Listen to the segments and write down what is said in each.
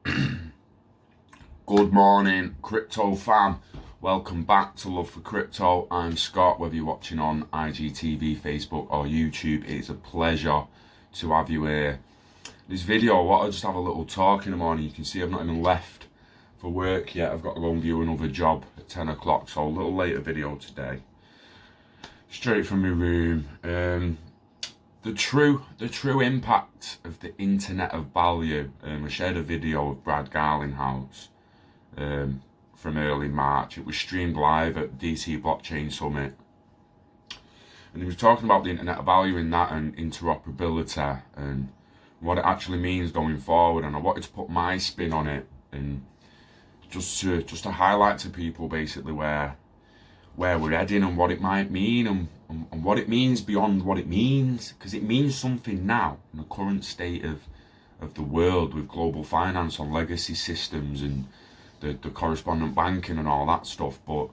Good morning, crypto fam. Welcome back to Love for Crypto. I'm Scott. Whether you're watching on IGTV, Facebook, or YouTube, it's a pleasure to have you here. This video, I want to just have a little talk in the morning. You can see I've not even left for work yet. I've got to go and view another job at 10 o'clock, so a little later video today. Straight from my room. The true impact of the Internet of Value. I shared a video of Brad Garlinghouse from early March. It was streamed live at DC Blockchain Summit, and he was talking about the Internet of Value in that and interoperability and what it actually means going forward. And I wanted to put my spin on it and just to highlight to people basically where we're heading and what it might mean and what it means beyond what it means, because it means something now in the current state of the world with global finance on legacy systems and the correspondent banking and all that stuff. But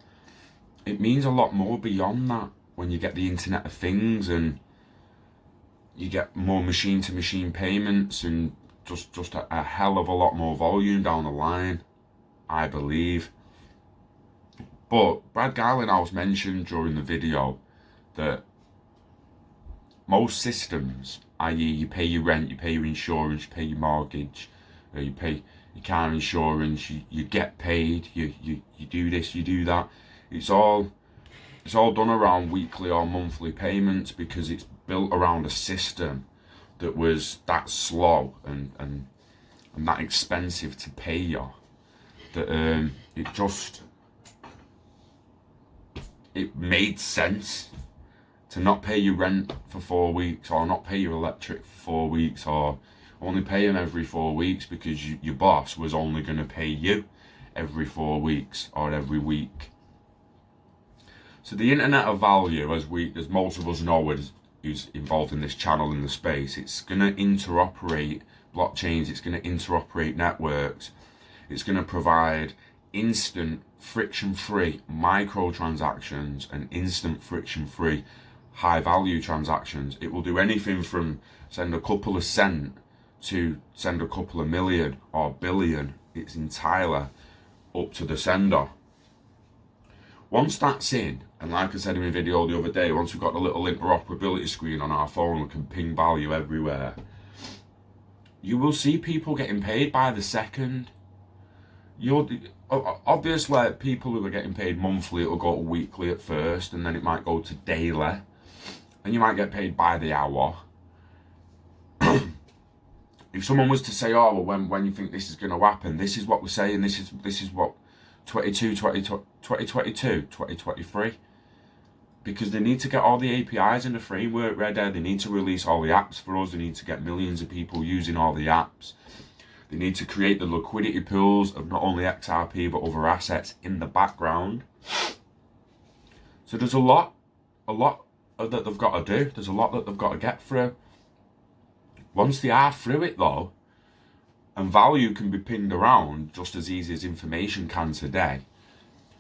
it means a lot more beyond that when you get the Internet of Things and you get more machine to machine payments and just a hell of a lot more volume down the line, I believe. But Brad Garlinghouse mentioned during the video that most systems, i.e. you pay your rent, you pay your insurance, you pay your mortgage, you pay your car insurance, you get paid, you do this, you do that. It's all done around weekly or monthly payments because it's built around a system that was that slow and that expensive to pay you. That it made sense to not pay your rent for 4 weeks, or not pay your electric for 4 weeks, or only pay them every 4 weeks because your boss was only going to pay you every 4 weeks or every week. So the Internet of Value, as most of us know, who's involved in this channel in the space, it's going to interoperate blockchains, it's going to interoperate networks, it's going to provide instant friction-free microtransactions and instant friction-free high-value transactions. It will do anything from send a couple of cents to send a couple of million or billion. It's entirely up to the sender. Once that's in, and like I said in my video the other day, once we've got the little interoperability screen on our phone, we can ping value everywhere. You will see people getting paid by the second. Obviously, people who are getting paid monthly, it'll go to weekly at first, and then it might go to daily, and you might get paid by the hour. If someone was to say, oh, well, when you think this is going to happen, this is what we're saying, this is what 2022, 2023, because they need to get all the APIs and the framework ready, they need to release all the apps for us, they need to get millions of people using all the apps. They need to create the liquidity pools of not only XRP but other assets in the background. So there's a lot that they've got to do. There's a lot that they've got to get through. Once they are through it though, and value can be pinned around just as easy as information can today,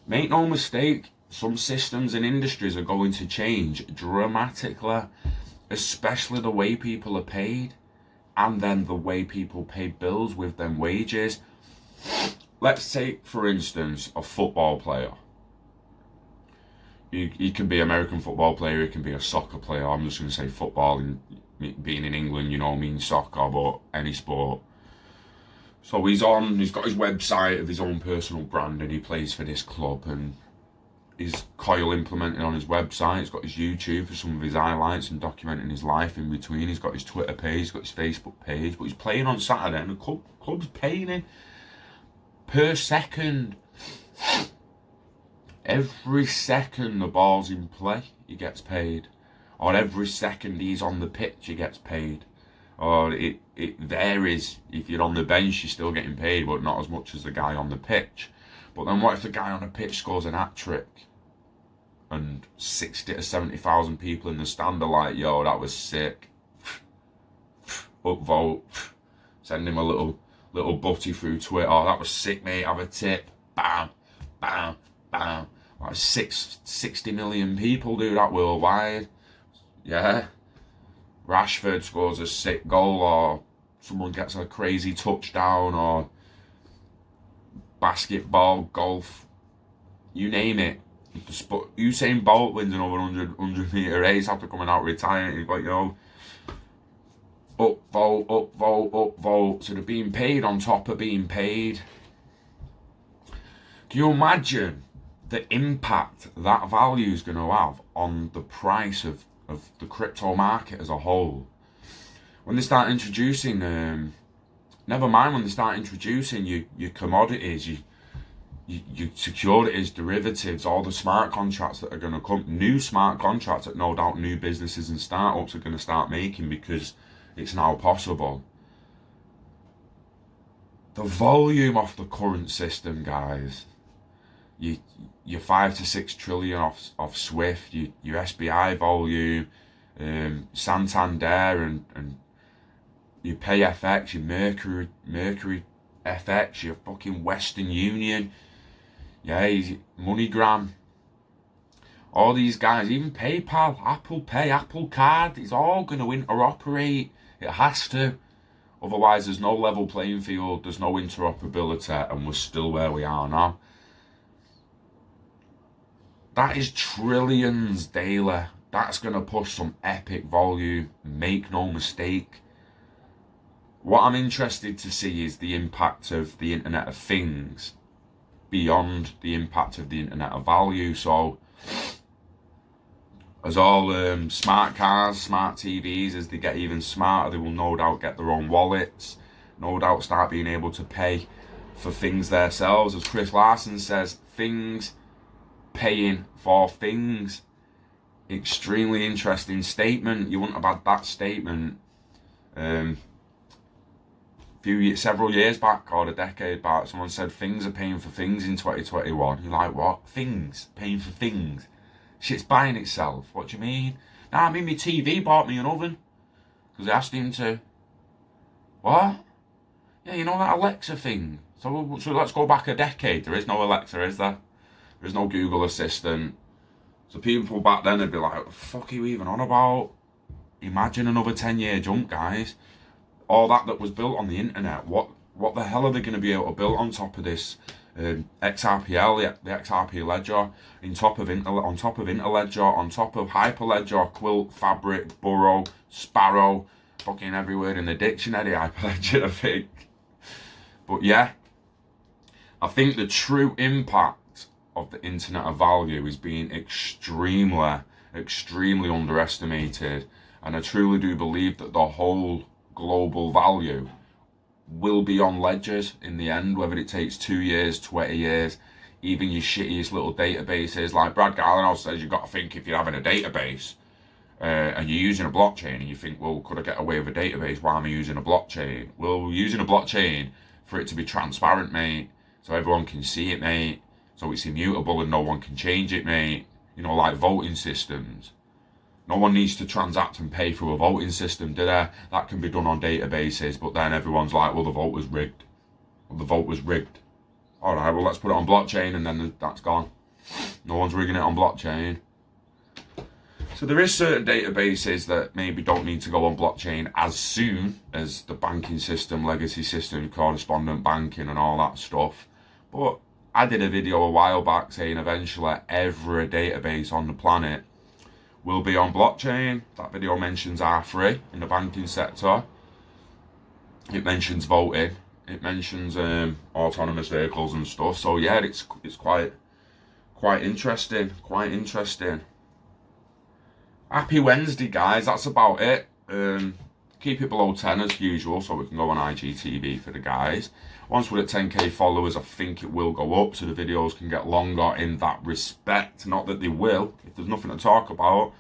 make no mistake, some systems and industries are going to change dramatically, especially the way people are paid. And then the way people pay bills with them wages. Let's take, for instance, a football player. You can be an American football player, you can be a soccer player. I'm just going to say football, and being in England, means soccer, but any sport. So he's got his website of his own personal brand, and he plays for this club, and he's Coil implemented on his website. He's got his YouTube for some of his highlights and documenting his life in between. He's got his Twitter page, he's got his Facebook page, but he's playing on Saturday and the club's paying him per second. Every second the ball's in play, he gets paid. Or every second he's on the pitch, he gets paid. Or it varies. If you're on the bench, you're still getting paid, but not as much as the guy on the pitch. But then what if the guy on the pitch scores an hat-trick? And 60 to 70,000 people in the stand are like, yo, that was sick. Upvote. Send him a little butty through Twitter. Oh, that was sick, mate. Have a tip. Bam, bam, bam. Like 60 million people do that worldwide. Yeah. Rashford scores a sick goal, or someone gets a crazy touchdown, or basketball, golf, you name it. Usain Bolt wins another 100 metre race after coming out retiring. He's like, upvote, upvote, upvote. So they're being paid on top of being paid. Can you imagine the impact that value is going to have on the price of the crypto market as a whole? When they start introducing, never mind when they start introducing your commodities, your securities, derivatives, all the smart contracts that are going to come, new smart contracts that no doubt new businesses and startups are going to start making because it's now possible. The volume of the current system, guys, your 5 to 6 trillion off Swift, your SBI volume, Santander and your PayFX, your Mercury FX, your fucking Western Union, MoneyGram, all these guys, even PayPal, Apple Pay, Apple Card, it's all going to interoperate. It has to. Otherwise, there's no level playing field, there's no interoperability, and we're still where we are now. That is trillions daily. That's going to push some epic volume, make no mistake. What I'm interested to see is the impact of the Internet of Things beyond the impact of the Internet of Value. So, as all smart cars, smart TVs, as they get even smarter, they will no doubt get their own wallets, no doubt start being able to pay for things themselves. As Chris Larsen says, things paying for things. Extremely interesting statement. You wouldn't have had that statement several years back or a decade back. Someone said things are paying for things in 2021. You're like, what? Things paying for things? Shit's buying itself. What do you mean? Nah, I mean my TV bought me an oven because I asked him to. What? Yeah, you know that Alexa thing. So let's go back a decade. There is no Alexa, is there? There is no Google Assistant. So people back then would be like, what the fuck are you even on about? Imagine another 10-year jump, guys. All that was built on the internet. What the hell are they going to be able to build on top of this XRPL, the XRP ledger, on top of Interledger, on top of Hyperledger, Quilt, Fabric, Burrow, Sparrow, fucking every word in the dictionary, Hyperledger, I think. But yeah, I think the true impact of the Internet of Value is being extremely underestimated, and I truly do believe that the whole global value will be on ledgers in the end, whether it takes 2 years, 20 years, even your shittiest little databases. Like Brad Garlinghouse says, you've got to think if you're having a database and you're using a blockchain and you think, well, could I get away with a database? Why am I using a blockchain? Well, we're using a blockchain for it to be transparent, mate, so everyone can see it, mate, so it's immutable and no one can change it, mate. You know, like voting systems. No one needs to transact and pay through a voting system, do they? That can be done on databases, but then everyone's like, well, the vote was rigged. Well, the vote was rigged. All right, well, let's put it on blockchain, and then that's gone. No one's rigging it on blockchain. So there is certain databases that maybe don't need to go on blockchain as soon as the banking system, legacy system, correspondent banking and all that stuff. But I did a video a while back saying eventually every database on the planet will be on blockchain. That video mentions R3 in the banking sector. It mentions voting. It mentions autonomous vehicles and stuff. So yeah, it's quite interesting. Quite interesting. Happy Wednesday, guys. That's about it. Keep it below 10 as usual, so we can go on IGTV for the guys. Once we're at 10k followers, I think it will go up, so the videos can get longer in that respect. Not that they will, if there's nothing to talk about,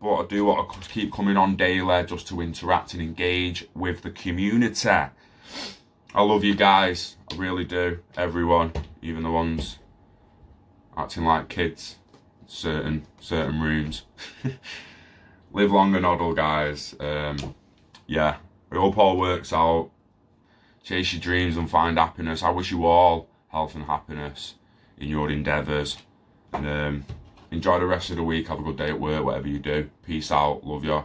but I do want to keep coming on daily just to interact and engage with the community. I love you guys, I really do. Everyone, even the ones acting like kids in certain rooms. Live long and hodl, guys. Yeah, I hope all works out. Chase your dreams and find happiness. I wish you all health and happiness in your endeavours. And enjoy the rest of the week. Have a good day at work, whatever you do. Peace out. Love you.